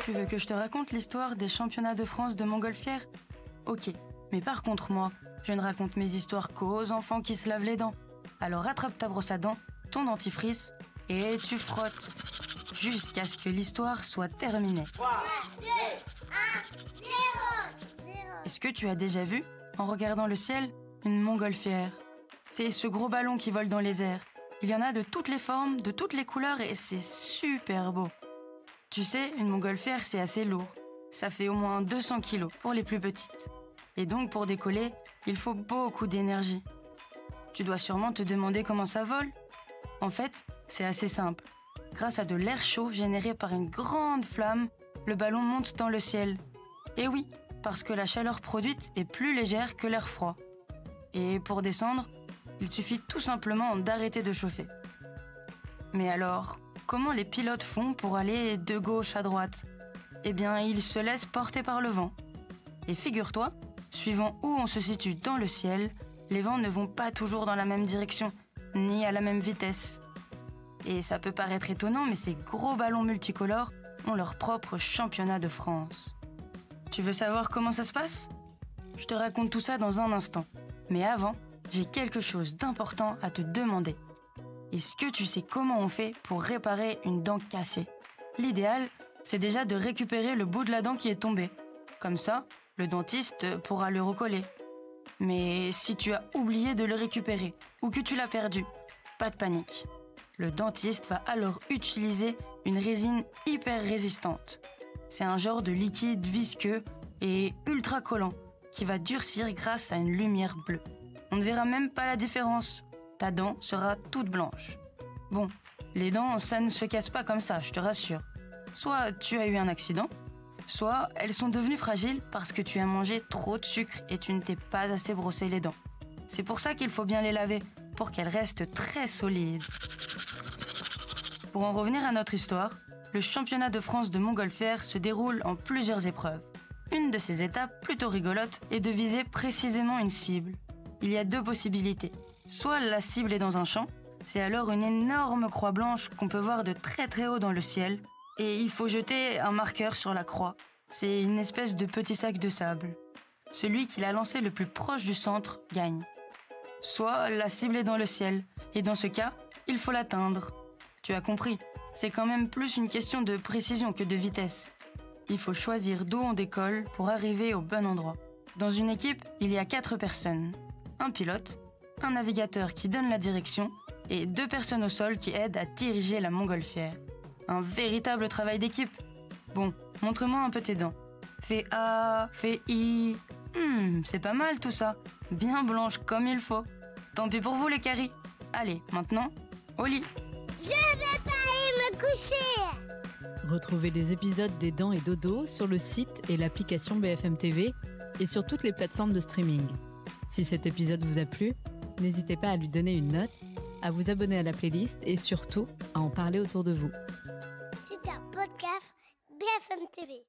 Tu veux que je te raconte l'histoire des championnats de France de montgolfière? Ok, mais par contre moi, je ne raconte mes histoires qu'aux enfants qui se lavent les dents. Alors rattrape ta brosse à dents, ton dentifrice, et tu frottes, jusqu'à ce que l'histoire soit terminée. 3, 2, 1, 0. Est-ce que tu as déjà vu, en regardant le ciel, une montgolfière? C'est ce gros ballon qui vole dans les airs. Il y en a de toutes les formes, de toutes les couleurs, et c'est super beau. Tu sais, une montgolfière, c'est assez lourd. Ça fait au moins 200 kilos pour les plus petites. Et donc, pour décoller, il faut beaucoup d'énergie. Tu dois sûrement te demander comment ça vole. En fait, c'est assez simple. Grâce à de l'air chaud généré par une grande flamme, le ballon monte dans le ciel. Et oui, parce que la chaleur produite est plus légère que l'air froid. Et pour descendre, il suffit tout simplement d'arrêter de chauffer. Mais alors, comment les pilotes font pour aller de gauche à droite? Eh bien, ils se laissent porter par le vent. Et figure-toi, suivant où on se situe dans le ciel, les vents ne vont pas toujours dans la même direction, ni à la même vitesse. Et ça peut paraître étonnant, mais ces gros ballons multicolores ont leur propre championnat de France. Tu veux savoir comment ça se passe? Je te raconte tout ça dans un instant. Mais avant, j'ai quelque chose d'important à te demander. Est-ce que tu sais comment on fait pour réparer une dent cassée? L'idéal, c'est déjà de récupérer le bout de la dent qui est tombé. Comme ça, le dentiste pourra le recoller. Mais si tu as oublié de le récupérer ou que tu l'as perdu, pas de panique. Le dentiste va alors utiliser une résine hyper résistante. C'est un genre de liquide visqueux et ultra collant qui va durcir grâce à une lumière bleue. On ne verra même pas la différence. Ta dent sera toute blanche. Bon, les dents, ça ne se casse pas comme ça, je te rassure. Soit tu as eu un accident, soit elles sont devenues fragiles parce que tu as mangé trop de sucre et tu ne t'es pas assez brossé les dents. C'est pour ça qu'il faut bien les laver, pour qu'elles restent très solides. Pour en revenir à notre histoire, le championnat de France de montgolfière se déroule en plusieurs épreuves. Une de ces étapes, plutôt rigolote, est de viser précisément une cible. Il y a deux possibilités. Soit la cible est dans un champ, c'est alors une énorme croix blanche qu'on peut voir de très très haut dans le ciel, et il faut jeter un marqueur sur la croix. C'est une espèce de petit sac de sable. Celui qui l'a lancé le plus proche du centre gagne. Soit la cible est dans le ciel, et dans ce cas, il faut l'atteindre. Tu as compris, c'est quand même plus une question de précision que de vitesse. Il faut choisir d'où on décolle pour arriver au bon endroit. Dans une équipe, il y a 4 personnes. Un pilote, un navigateur qui donne la direction et 2 personnes au sol qui aident à diriger la montgolfière. Un véritable travail d'équipe. Bon, montre-moi un peu tes dents. Fais A, fais I. C'est pas mal tout ça. Bien blanche comme il faut. Tant pis pour vous les caries. Allez, maintenant, au lit. Je vais pas aller me coucher. Retrouvez les épisodes des Dents et Dodo sur le site et l'application BFM TV et sur toutes les plateformes de streaming. Si cet épisode vous a plu, n'hésitez pas à lui donner une note, à vous abonner à la playlist et surtout à en parler autour de vous. C'est un podcast BFM TV.